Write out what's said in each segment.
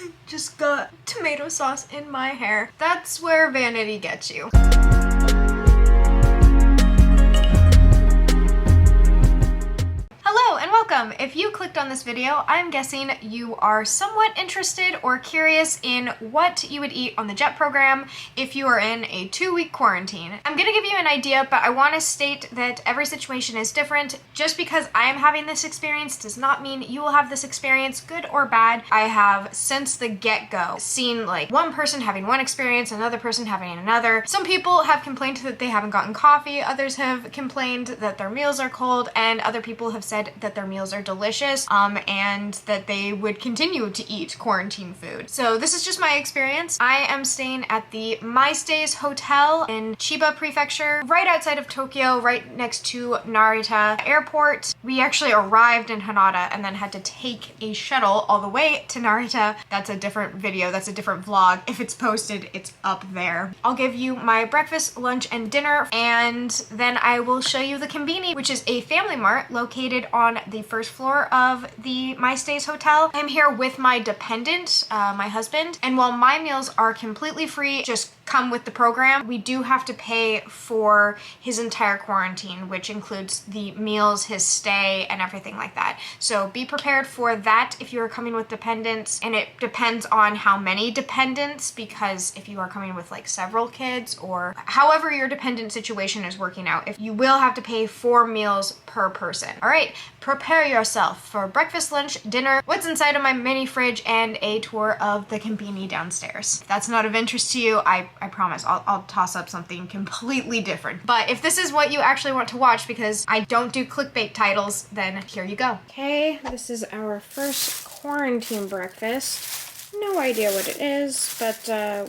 I just got tomato sauce in my hair. That's where vanity gets you. Hello and welcome! If you clicked on this video, I'm guessing you are somewhat interested or curious in what you would eat on the JET program if you are in a 2-week quarantine. I'm gonna give you an idea, but I want to state that every situation is different. Just because I am having this experience does not mean you will have this experience, good or bad. I have, since the get-go, seen like one person having one experience, another person having another. Some people have complained that they haven't gotten coffee, others have complained that their meals are cold, and other people have said that their meals are delicious and that they would continue to eat quarantine food. So this is just my experience. I am staying at the My Stays Hotel in Chiba Prefecture, right outside of Tokyo, right next to Narita Airport. We actually arrived in Hanada and then had to take a shuttle all the way to Narita. That's a different video, that's a different vlog. If it's posted, it's up there. I'll give you my breakfast, lunch, and dinner, and then I will show you the Konbini, which is a FamilyMart located on the first floor of the My Stays Hotel. I'm here with my dependent, my husband, and while my meals are completely free, just come with the program, we do have to pay for his entire quarantine, which includes the meals, his stay, and everything like that. So be prepared for that if you are coming with dependents, and it depends on how many dependents, because if you are coming with like several kids or however your dependent situation is working out, if you will have to pay 4 meals per person. All right, prepare yourself for breakfast, lunch, dinner, what's inside of my mini fridge, and a tour of the Konbini downstairs. If that's not of interest to you, I promise I'll toss up something completely different. But if this is what you actually want to watch, because I don't do clickbait titles, then here you go. Okay, this is our first quarantine breakfast. No idea what it is, but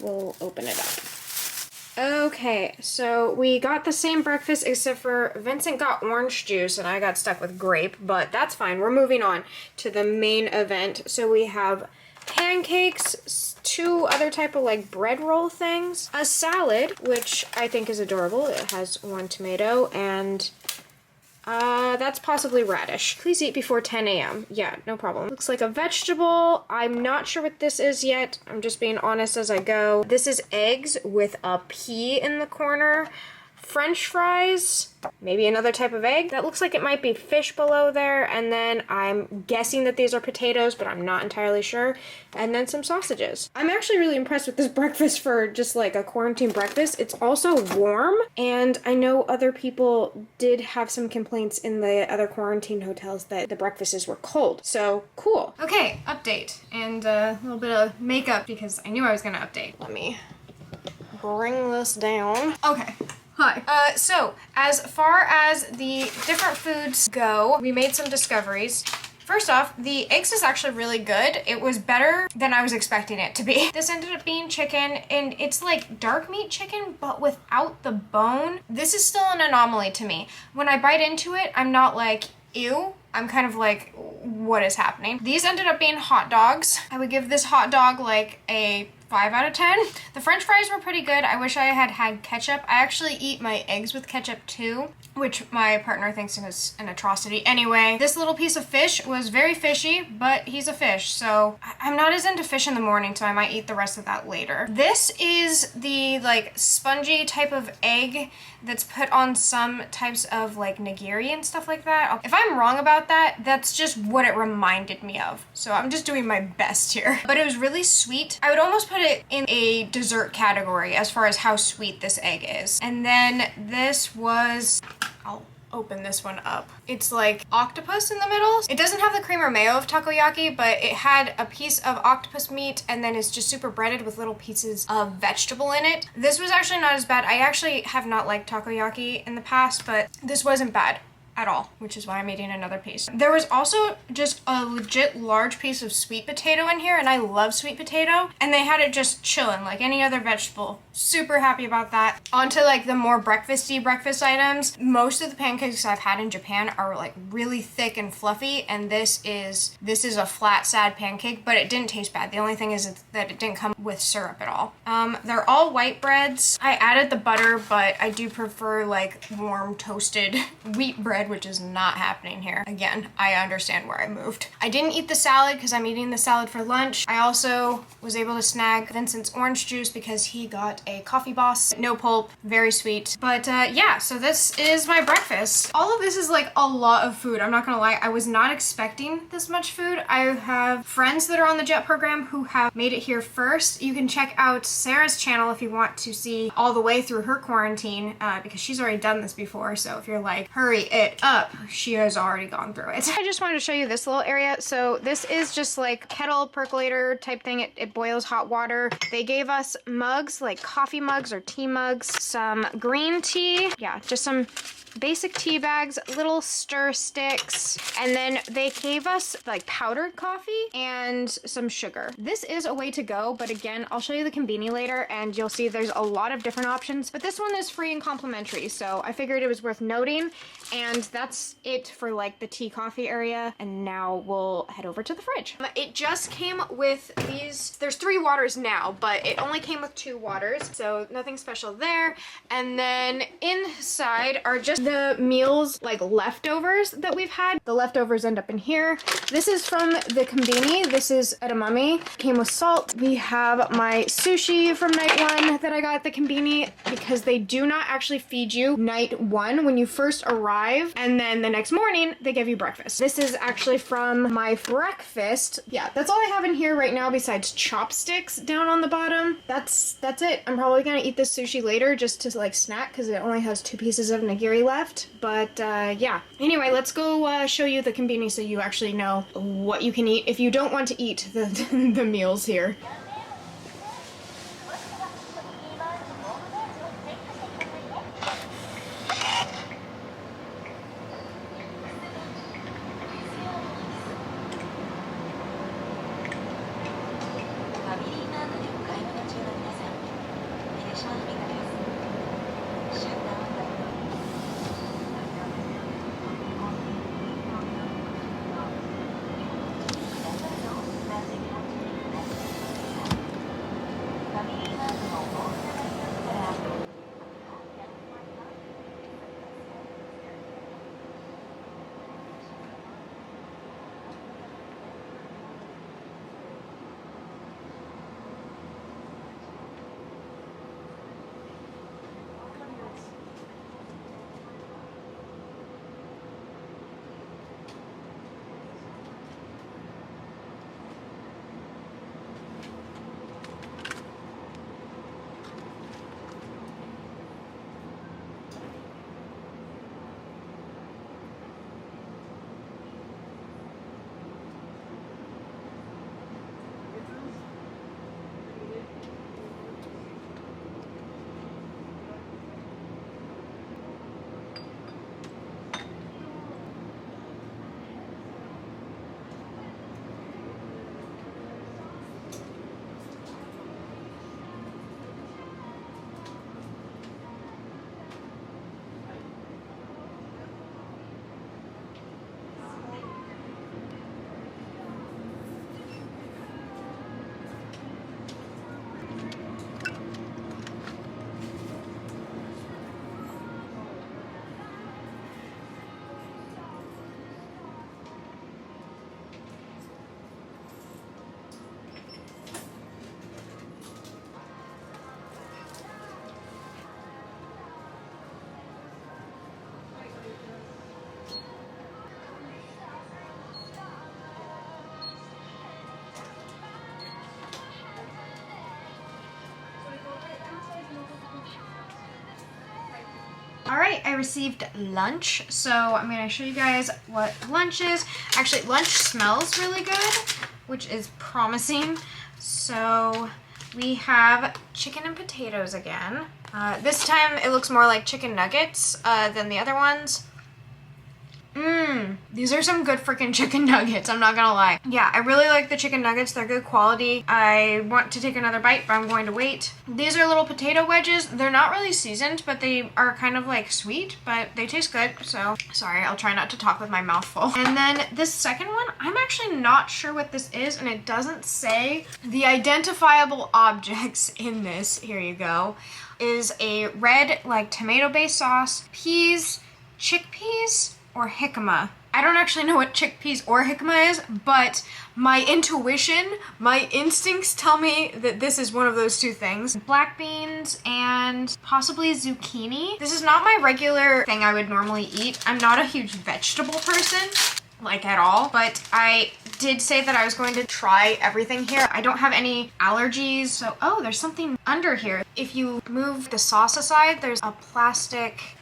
we'll open it up. Okay, so we got the same breakfast except for Vincent got orange juice and I got stuck with grape, but that's fine. We're moving on to the main event. So we have pancakes, 2 other type of like bread roll things, a salad, which I think is adorable. It has 1 tomato and that's possibly radish. Please eat before 10 a.m. Yeah, no problem. Looks like a vegetable. I'm not sure what this is yet. I'm just being honest as I go. This is eggs with a pea in the corner. French fries, maybe another type of egg. That looks like it might be fish below there, and then I'm guessing that these are potatoes, but I'm not entirely sure, and then some sausages. I'm actually really impressed with this breakfast for just like a quarantine breakfast. It's also warm, and I know other people did have some complaints in the other quarantine hotels that the breakfasts were cold, so cool. Okay, update, and a little bit of makeup because I knew I was gonna update. Let me bring this down. Okay. Hi. So, as far as the different foods go, we made some discoveries. First off, the eggs is actually really good. It was better than I was expecting it to be. This ended up being chicken, and it's like dark meat chicken, but without the bone. This is still an anomaly to me. When I bite into it, I'm not like, ew. I'm kind of like, what is happening? These ended up being hot dogs. I would give this hot dog like a 5 out of 10. The French fries were pretty good. I wish I had had ketchup. I actually eat my eggs with ketchup too, which my partner thinks is an atrocity. Anyway, this little piece of fish was very fishy, but he's a fish, so I'm not as into fish in the morning, so I might eat the rest of that later. This is the like spongy type of egg that's put on some types of like nigiri and stuff like that. If I'm wrong about that, that's just what it reminded me of. So I'm just doing my best here. But it was really sweet. I would almost put it in a dessert category as far as how sweet this egg is. And then this was, I'll open this one up. It's like octopus in the middle. It doesn't have the cream or mayo of takoyaki, but it had a piece of octopus meat and then it's just super breaded with little pieces of vegetable in it. This was actually not as bad. I actually have not liked takoyaki in the past, but this wasn't bad at all, which is why I'm eating another piece. There was also just a legit large piece of sweet potato in here, and I love sweet potato, and they had it just chilling like any other vegetable Super happy about that. On to like the more breakfasty breakfast items. Most of the pancakes I've had in Japan are like really thick and fluffy, and this is a flat sad pancake, but it didn't taste bad. The only thing is that it didn't come with syrup at all. They're all white breads. I added the butter, but I do prefer like warm toasted wheat bread, which is not happening here. Again, I understand where I moved. I didn't eat the salad because I'm eating the salad for lunch. I also was able to snag Vincent's orange juice because he got a coffee boss. No pulp, very sweet. But yeah, so this is my breakfast. All of this is like a lot of food. I'm not gonna lie, I was not expecting this much food. I have friends that are on the JET program who have made it here first. You can check out Sarah's channel if you want to see all the way through her quarantine because she's already done this before. So if you're like, hurry it up, she has already gone through it. I just wanted to show you this little area. So this is just like kettle percolator type thing. It boils hot water. They gave us mugs, like coffee mugs or tea mugs, some green tea, yeah, just some basic tea bags, little stir sticks, and then they gave us like powdered coffee and some sugar. This is a way to go, but again, I'll show you the Konbini later and you'll see there's a lot of different options, but this one is free and complimentary, so I figured it was worth noting. And that's it for like the tea coffee area, and now we'll head over to the fridge. It just came with these, there's 3 waters now, but it only came with 2 waters, so nothing special there. And then inside are just the meals, like leftovers that we've had. The leftovers end up in here. This is from the Konbini. This is edamame. Came with salt. We have my sushi from night 1 that I got at the Konbini because they do not actually feed you night 1 when you first arrive, and then the next morning they give you breakfast. This is actually from my breakfast. Yeah, that's all I have in here right now besides chopsticks down on the bottom. That's it. I'm probably gonna eat this sushi later just to like snack because it only has 2 pieces of nigiri left. But yeah. Anyway, let's go show you the Konbini so you actually know what you can eat if you don't want to eat the, the meals here. All right, I received lunch, so I'm gonna show you guys what lunch is. Actually, lunch smells really good, which is promising. So we have chicken and potatoes again. This time it looks more like chicken nuggets than the other ones. These are some good freaking chicken nuggets, I'm not gonna lie. Yeah, I really like the chicken nuggets. They're good quality. I want to take another bite, but I'm going to wait. These are little potato wedges. They're not really seasoned, but they are kind of like sweet, but they taste good. So, sorry, I'll try not to talk with my mouth full. And then this second one, I'm actually not sure what this is, and it doesn't say. The identifiable objects in this, here you go, is a red, like tomato-based sauce, peas, chickpeas, or jicama. I don't actually know what chickpeas or jicama is, but my intuition, my instincts tell me that this is one of those two things. Black beans and possibly zucchini. This is not my regular thing I would normally eat. I'm not a huge vegetable person, like at all, but I did say that I was going to try everything here. I don't have any allergies, so, oh, there's something under here. If you move the sauce aside, there's a plastic.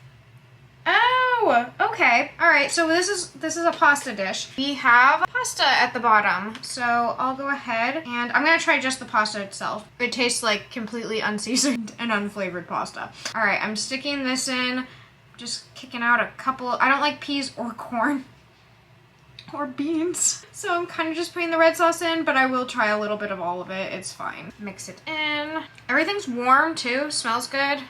Oh, okay. All right, so this is a pasta dish. We have pasta at the bottom. So I'll go ahead and I'm gonna try just the pasta itself. It tastes like completely unseasoned and unflavored pasta. All right, I'm sticking this in, just kicking out a couple. I don't like peas or corn or beans. So I'm kind of just putting the red sauce in, but I will try a little bit of all of it. It's fine. Mix it in. Everything's warm too, smells good.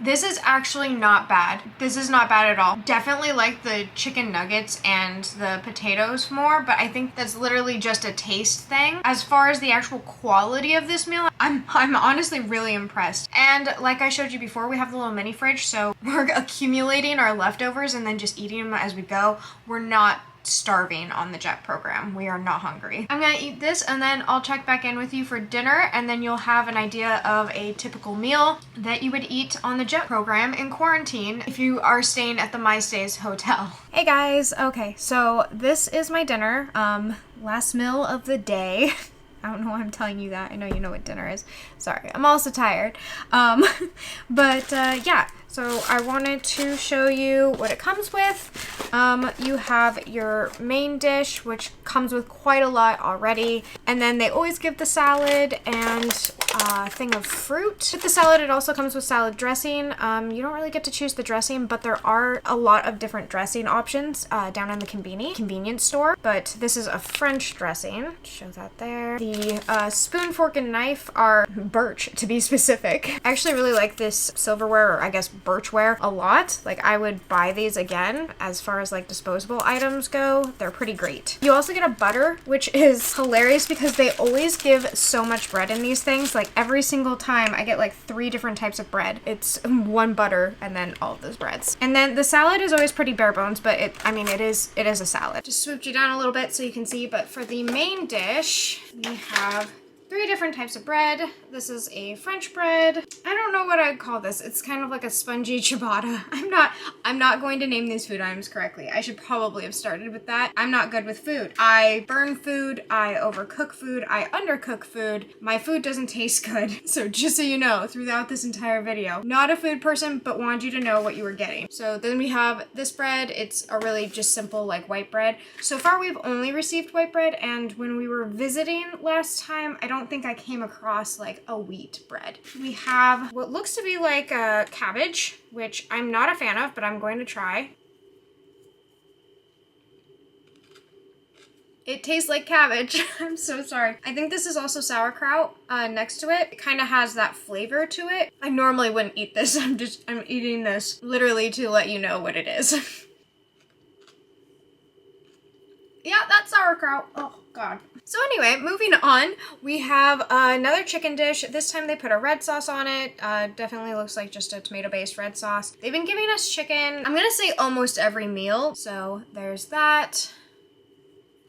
This is actually not bad. This is not bad at all. Definitely like the chicken nuggets and the potatoes more, but I think that's literally just a taste thing. As far as the actual quality of this meal, I'm honestly really impressed. And like I showed you before, we have the little mini fridge, so we're accumulating our leftovers and then just eating them as we go. We're not starving on the JET program. We are not hungry. I'm gonna eat this and then I'll check back in with you for dinner, and then you'll have an idea of a typical meal that you would eat on the JET program in quarantine if you are staying at the My Stays hotel. Hey guys, okay, so this is my dinner, last meal of the day. I don't know why I'm telling you that. I know you know what dinner is. Sorry, I'm also tired. Yeah, so I wanted to show you what it comes with. You have your main dish, which comes with quite a lot already. And then they always give the salad and a thing of fruit. With the salad, it also comes with salad dressing. You don't really get to choose the dressing, but there are a lot of different dressing options down in the convenience store. But this is a French dressing. Show that there. The spoon, fork, and knife are birch, to be specific. I actually really like this silverware, or I guess birchware, a lot. Like, I would buy these again. As far as like disposable items go, they're pretty great. You also get a butter, which is hilarious because they always give so much bread in these things. Like every single time I get like 3 different types of bread. It's one butter and then all of those breads. And then the salad is always pretty bare bones, but it is a salad. Just swooped you down a little bit so you can see, but for the main dish, we have 3 different types of bread. This is a French bread. I don't know what I'd call this. It's kind of like a spongy ciabatta. I'm not going to name these food items correctly. I should probably have started with that. I'm not good with food. I burn food, I overcook food, I undercook food. My food doesn't taste good. So just so you know, throughout this entire video, not a food person, but wanted you to know what you were getting. So then we have this bread. It's a really just simple like white bread. So far we've only received white bread, and when we were visiting last time, I don't think I came across like a wheat bread. We have what looks to be like a cabbage, which I'm not a fan of, but I'm going to try. It tastes like cabbage. I'm so sorry. I think this is also sauerkraut next to it. It kind of has that flavor to it. I normally wouldn't eat this. I'm eating this literally to let you know what it is. Yeah, that's sauerkraut. Oh, God. So anyway, moving on, we have another chicken dish. This time they put a red sauce on it. Definitely looks like just a tomato-based red sauce. They've been giving us chicken, I'm gonna say almost every meal. So there's that.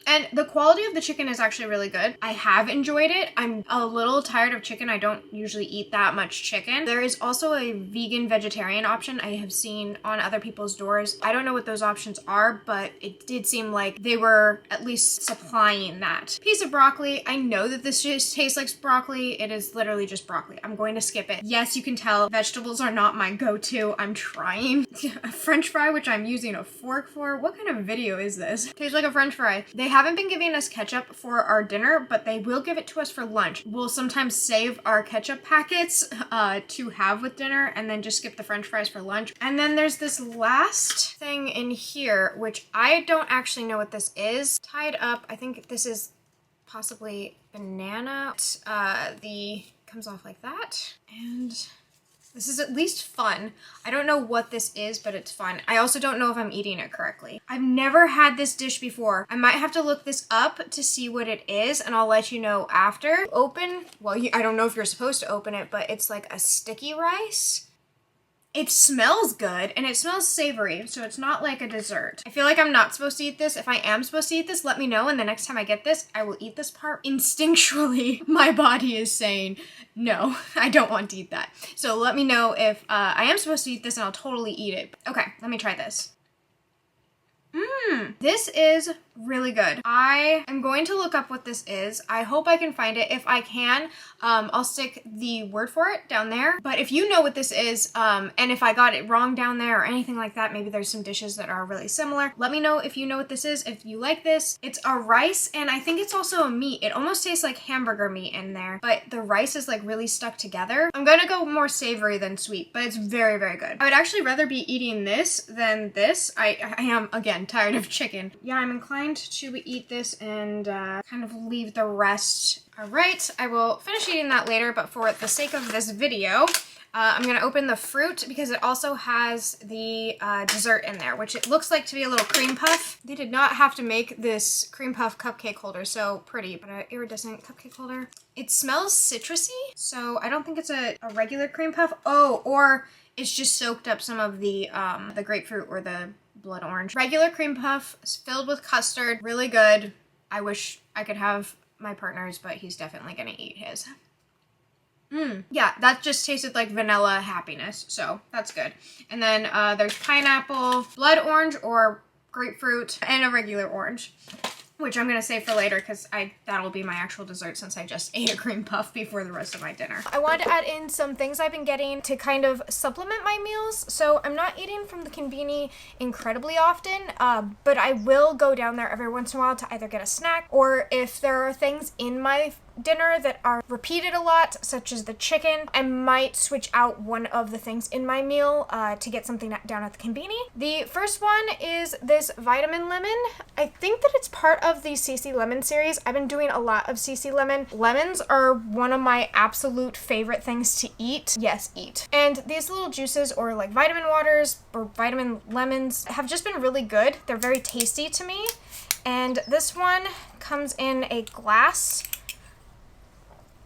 And the quality of the chicken is actually really good. I have enjoyed it. I'm a little tired of chicken. I don't usually eat that much chicken. There is also a vegan vegetarian option I have seen on other people's doors. I don't know what those options are, but it did seem like they were at least supplying that. Piece of broccoli. I know that this just tastes like broccoli. It is literally just broccoli. I'm going to skip it. Yes, you can tell vegetables are not my go-to. I'm trying. A French fry, which I'm using a fork for. What kind of video is this? Tastes like a French fry. They haven't been giving us ketchup for our dinner, but they will give it to us for lunch. We'll sometimes save our ketchup packets to have with dinner and then just skip the french fries for lunch. And then there's this last thing in here, which I don't actually know what this is. Tied up, I think this is possibly banana. The comes off like that, and this is at least fun. I don't know what this is, but it's fun. I also don't know if I'm eating it correctly. I've never had this dish before. I might have to look this up to see what it is, and I'll let you know after. Open, well, I don't know if you're supposed to open it, but it's like a sticky rice. It smells good, and it smells savory, so it's not like a dessert. I feel like I'm not supposed to eat this. If I am supposed to eat this, let me know, and the next time I get this, I will eat this part. Instinctually, my body is saying, no, I don't want to eat that. So let me know if I am supposed to eat this, and I'll totally eat it. Okay, let me try this. This is really good. I am going to look up what this is. I hope I can find it. If I can, I'll stick the word for it down there. But if you know what this is, and if I got it wrong down there or anything like that, maybe there's some dishes that are really similar. Let me know if you know what this is, if you like this. It's a rice, and I think it's also a meat. It almost tastes like hamburger meat in there, but the rice is like really stuck together. I'm gonna go more savory than sweet, but it's very, very good. I would actually rather be eating this than this. I am, again, tired of chicken. Yeah, I'm inclined to eat this and kind of leave the rest. All right, I will finish eating that later, but for the sake of this video, I'm gonna open the fruit because it also has the dessert in there, which it looks like to be a little cream puff. They did not have to make this cream puff cupcake holder so pretty, but an iridescent cupcake holder. It smells citrusy, so I don't think it's a regular cream puff. Oh, or it's just soaked up some of the grapefruit or the blood orange. Regular cream puff filled with custard, really good. I wish I could have my partner's, but he's definitely gonna eat his. Yeah, that just tasted like vanilla happiness, so that's good. And then there's pineapple, blood orange or grapefruit, and a regular orange, which I'm gonna save for later because that'll be my actual dessert since I just ate a cream puff before the rest of my dinner. I wanted to add in some things I've been getting to kind of supplement my meals. So I'm not eating from the Konbini incredibly often, but I will go down there every once in a while to either get a snack, or if there are things in my dinner that are repeated a lot, such as the chicken, I might switch out one of the things in my meal to get something down at the Konbini. The first one is this vitamin lemon. I think that it's part of the CC Lemon series. I've been doing a lot of CC Lemon. Lemons are one of my absolute favorite things to eat. Yes, eat. And these little juices, or like vitamin waters or vitamin lemons, have just been really good. They're very tasty to me. And this one comes in a glass.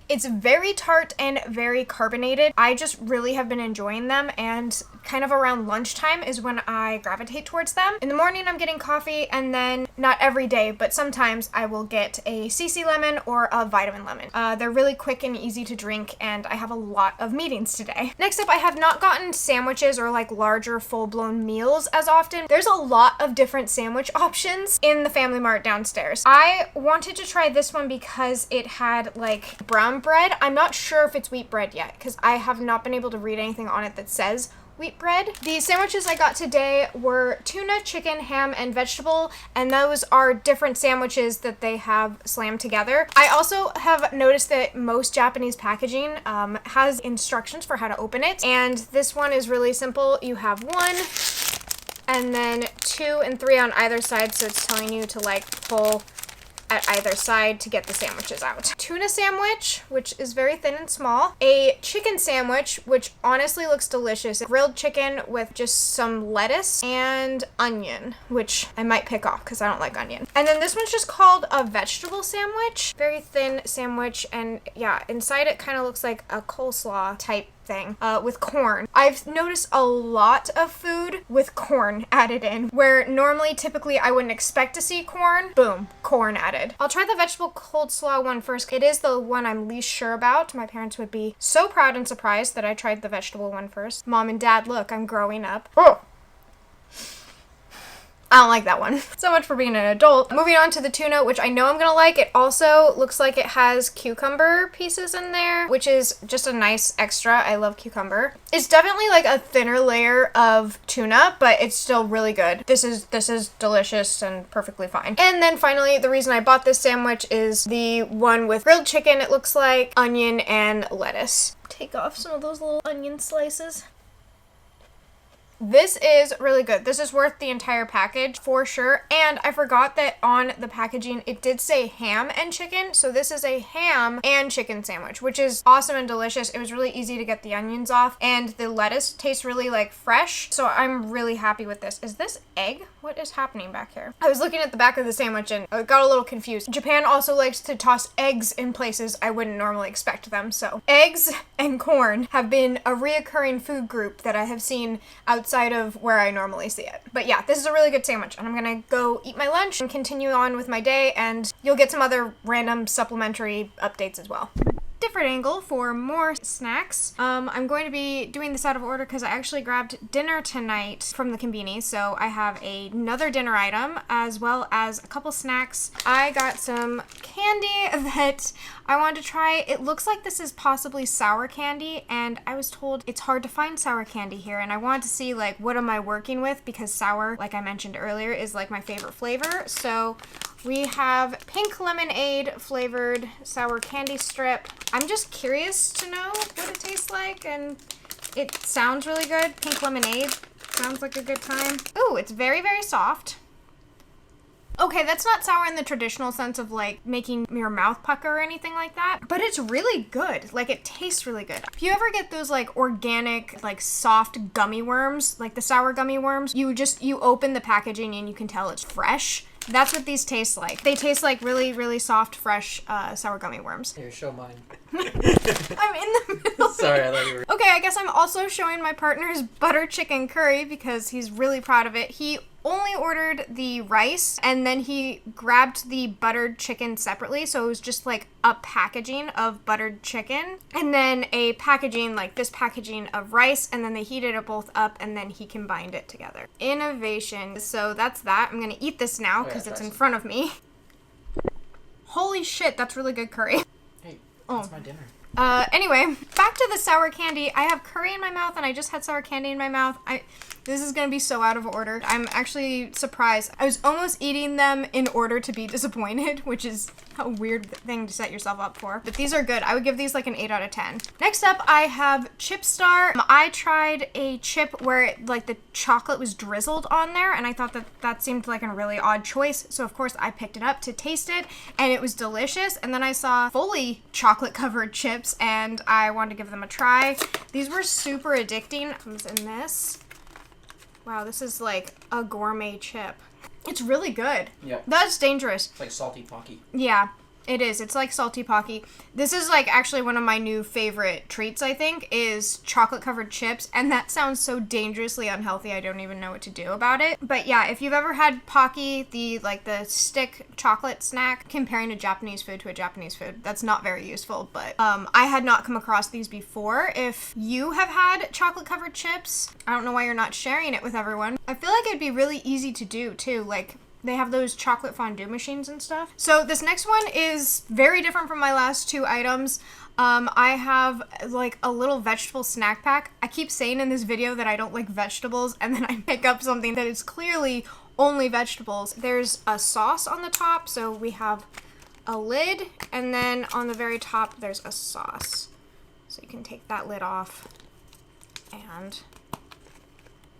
It's very tart and very carbonated. I just really have been enjoying them, and kind of around lunchtime is when I gravitate towards them. In the morning I'm getting coffee, and then not every day, but sometimes I will get a CC lemon or a vitamin lemon. They're really quick and easy to drink, and I have a lot of meetings today. Next up, I have not gotten sandwiches or like larger full-blown meals as often. There's a lot of different sandwich options in the FamilyMart downstairs. I wanted to try this one because it had like brown bread. I'm not sure if it's wheat bread yet because I have not been able to read anything on it that says wheat bread. The sandwiches I got today were tuna, chicken, ham, and vegetable, and those are different sandwiches that they have slammed together. I also have noticed that most Japanese packaging has instructions for how to open it, and this one is really simple. You have one, and then 2 and 3 on either side, so it's telling you to like pull at either side to get the sandwiches out. Tuna sandwich, which is very thin and small. A chicken sandwich, which honestly looks delicious. Grilled chicken with just some lettuce and onion, which I might pick off because I don't like onion. And then this one's just called a vegetable sandwich. Very thin sandwich, and yeah, inside it kind of looks like a coleslaw type thing with corn. I've noticed a lot of food with corn added in, where normally typically I wouldn't expect to see corn. Boom, corn added. I'll try the vegetable coleslaw one first. It is the one I'm least sure about. My parents would be so proud and surprised that I tried the vegetable one first. Mom and Dad, look, I'm growing up. Oh. I don't like that one. So much for being an adult. Moving on to the tuna, which I know I'm gonna like. It also looks like it has cucumber pieces in there, which is just a nice extra. I love cucumber. It's definitely like a thinner layer of tuna, but it's still really good. This is delicious and perfectly fine. And then finally, the reason I bought this sandwich is the one with grilled chicken, it looks like, onion, and lettuce. Take off some of those little onion slices. This is really good. This is worth the entire package for sure. And I forgot that on the packaging, it did say ham and chicken. So this is a ham and chicken sandwich, which is awesome and delicious. It was really easy to get the onions off and the lettuce tastes really like fresh. So I'm really happy with this. Is this egg? What is happening back here? I was looking at the back of the sandwich and I got a little confused. Japan also likes to toss eggs in places I wouldn't normally expect them. So eggs and corn have been a reoccurring food group that I have seen outside of where I normally see it. But yeah, this is a really good sandwich and I'm gonna go eat my lunch and continue on with my day, and you'll get some other random supplementary updates as well. Different angle for more snacks. I'm going to be doing this out of order because I actually grabbed dinner tonight from the Konbini, so I have another dinner item as well as a couple snacks. I got some candy that I wanted to try. It looks like this is possibly sour candy, and I was told it's hard to find sour candy here, and I wanted to see like what am I working with, because sour, like I mentioned earlier, is like my favorite flavor. So we have pink lemonade flavored sour candy strip. I'm just curious to know what it tastes like, and it sounds really good. Pink lemonade sounds like a good time. Ooh, it's very, very soft. Okay, that's not sour in the traditional sense of like making your mouth pucker or anything like that, but it's really good. Like, it tastes really good. If you ever get those like organic, like soft gummy worms, like the sour gummy worms, you open the packaging and you can tell it's fresh. That's what these taste like. They taste like really, really soft, fresh sour gummy worms. Here, show mine. I'm in the middle. Sorry, I thought you were... Okay, I guess I'm also showing my partner's butter chicken curry because he's really proud of it. He only ordered the rice and then he grabbed the buttered chicken separately, so it was just like a packaging of buttered chicken and then a packaging, like this packaging of rice, and then they heated it both up and then he combined it together. Innovation. So that's that. I'm gonna eat this now because it's in front of me. Holy shit, that's really good curry. Hey, that's my dinner. Anyway, back to the sour candy. I have curry in my mouth and I just had sour candy in my mouth. This is gonna be so out of order. I'm actually surprised. I was almost eating them in order to be disappointed, which is a weird thing to set yourself up for. But these are good. I would give these like an 8 out of 10. Next up, I have Chip Star. I tried a chip where like the chocolate was drizzled on there, and I thought that seemed like a really odd choice. So of course I picked it up to taste it, and it was delicious. And then I saw fully chocolate covered chips, and I wanted to give them a try. These were super addicting. Comes in this. Wow, this is like a gourmet chip. It's really good. Yeah. That's dangerous. It's like salty Pocky. Yeah, it is. It's like salty Pocky. This is like actually one of my new favorite treats, I think, is chocolate covered chips. And that sounds so dangerously unhealthy. I don't even know what to do about it. But yeah, if you've ever had Pocky, the stick chocolate snack, comparing a Japanese food to a Japanese food, that's not very useful. But I had not come across these before. If you have had chocolate covered chips, I don't know why you're not sharing it with everyone. I feel like it'd be really easy to do too. Like, they have those chocolate fondue machines and stuff. So this next one is very different from my last two items. I have like a little vegetable snack pack. I keep saying in this video that I don't like vegetables, and then I pick up something that is clearly only vegetables. There's a sauce on the top, so we have a lid, and then on the very top there's a sauce. So you can take that lid off and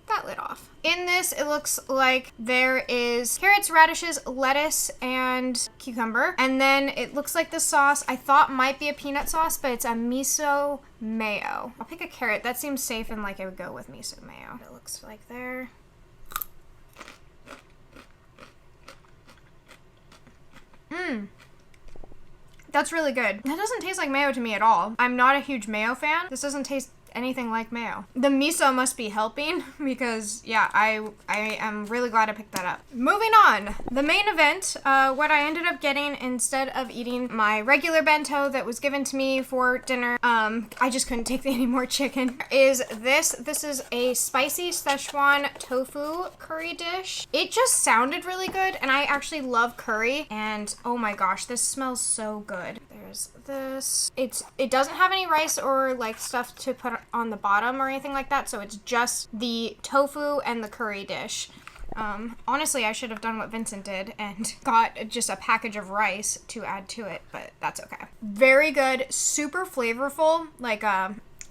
that lid off. In this, it looks like there is carrots, radishes, lettuce, and cucumber. And then it looks like the sauce I thought might be a peanut sauce, but it's a miso mayo. I'll pick a carrot. That seems safe and like it would go with miso mayo. It looks like there. That's really good. That doesn't taste like mayo to me at all. I'm not a huge mayo fan. This doesn't taste anything like mayo. The miso must be helping because yeah, I am really glad I picked that up. Moving on, the main event, what I ended up getting instead of eating my regular bento that was given to me for dinner, I just couldn't take any more chicken, is this. This is a spicy Szechuan tofu curry dish. It just sounded really good, and I actually love curry, and oh my gosh, this smells so good. There's this. It doesn't have any rice or like stuff to put on the bottom or anything like that, so it's just the tofu and the curry dish. Honestly, I should have done what Vincent did and got just a package of rice to add to it, but that's okay. Very good, super flavorful, like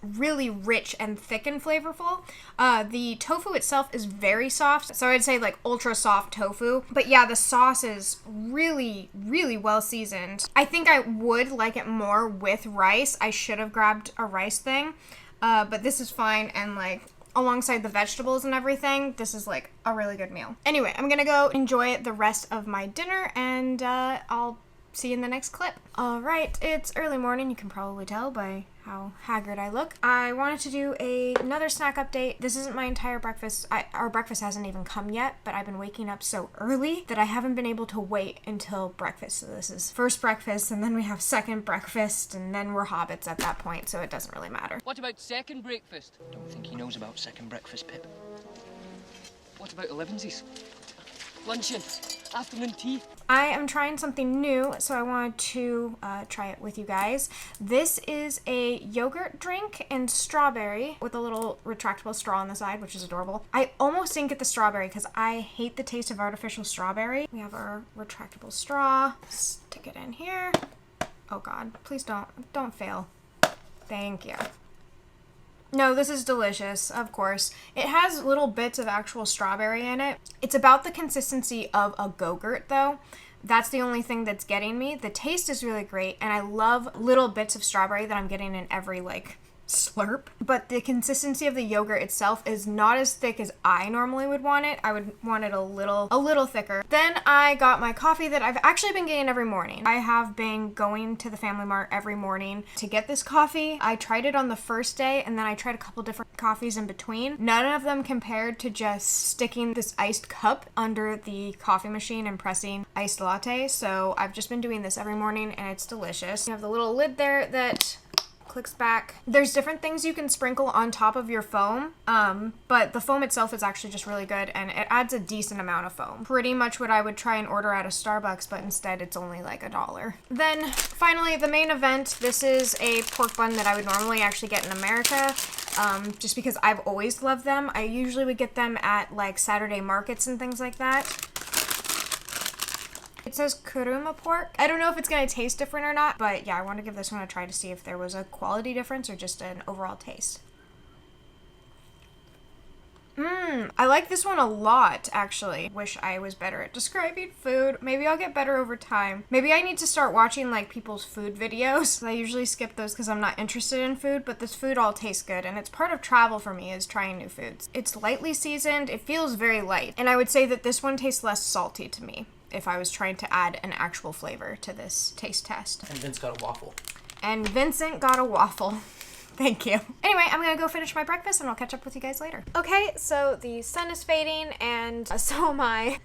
really rich and thick and flavorful. The tofu itself is very soft, so I'd say like ultra soft tofu. But yeah, the sauce is really, really well seasoned. I think I would like it more with rice. I should have grabbed a rice thing, but this is fine, and like alongside the vegetables and everything, this is like a really good meal. Anyway, I'm gonna go enjoy the rest of my dinner, and I'll see you in the next clip. All right, it's early morning. You can probably tell by how haggard I look. I wanted to do another snack update. This isn't my entire breakfast. Our breakfast hasn't even come yet, but I've been waking up so early that I haven't been able to wait until breakfast. So this is first breakfast, and then we have second breakfast, and then we're hobbits at that point, so it doesn't really matter. What about second breakfast? Don't think he knows about second breakfast, Pip. What about 11sies? Luncheon, afternoon tea. I am trying something new, so I wanted to try it with you guys. This is a yogurt drink and strawberry with a little retractable straw on the side, which is adorable. I almost didn't get the strawberry because I hate the taste of artificial strawberry. We have our retractable straw. Stick it in here. Oh God, please don't fail. Thank you. No, this is delicious, of course. It has little bits of actual strawberry in it. It's about the consistency of a Go-Gurt, though. That's the only thing that's getting me. The taste is really great, and I love little bits of strawberry that I'm getting in every, like, slurp. But the consistency of the yogurt itself is not as thick as I normally would want it. I would want it a little thicker. Then I got my coffee that I've actually been getting every morning. I have been going to the FamilyMart every morning to get this coffee. I tried it on the first day, and then I tried a couple different coffees in between. None of them compared to just sticking this iced cup under the coffee machine and pressing iced latte. So I've just been doing this every morning, and it's delicious. You have the little lid there that clicks back. There's different things you can sprinkle on top of your foam, but the foam itself is actually just really good, and it adds a decent amount of foam. Pretty much what I would try and order at a Starbucks, but instead it's only like $1. Then finally, the main event. This is a pork bun that I would normally actually get in America, just because I've always loved them. I usually would get them at like Saturday markets and things like that. It says kuruma pork. I don't know if it's going to taste different or not, but yeah, I want to give this one a try to see if there was a quality difference or just an overall taste. I like this one a lot, actually. Wish I was better at describing food. Maybe I'll get better over time. Maybe I need to start watching like people's food videos. I usually skip those because I'm not interested in food, but this food all tastes good, and it's part of travel for me is trying new foods. It's lightly seasoned. It feels very light, and I would say that this one tastes less salty to me if I was trying to add an actual flavor to this taste test. And Vince got a waffle. And Vincent got a waffle. Thank you. Anyway, I'm gonna go finish my breakfast and I'll catch up with you guys later. Okay, so the sun is fading and so am I.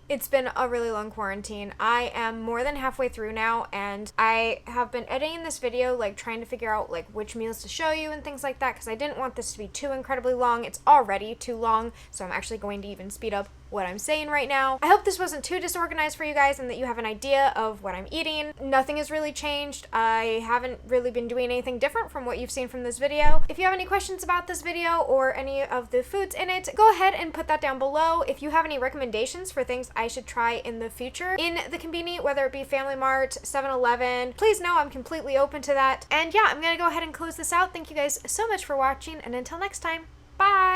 It's been a really long quarantine. I am more than halfway through now, and I have been editing this video, like trying to figure out like which meals to show you and things like that, because I didn't want this to be too incredibly long. It's already too long, so I'm actually going to even speed up what I'm saying right now. I hope this wasn't too disorganized for you guys and that you have an idea of what I'm eating. Nothing has really changed. I haven't really been doing anything different from what you've seen from this video. If you have any questions about this video or any of the foods in it, go ahead and put that down below. If you have any recommendations for things I should try in the future in the Konbini, whether it be FamilyMart, 7-Eleven, please know I'm completely open to that. And yeah, I'm gonna go ahead and close this out. Thank you guys so much for watching, and until next time, bye!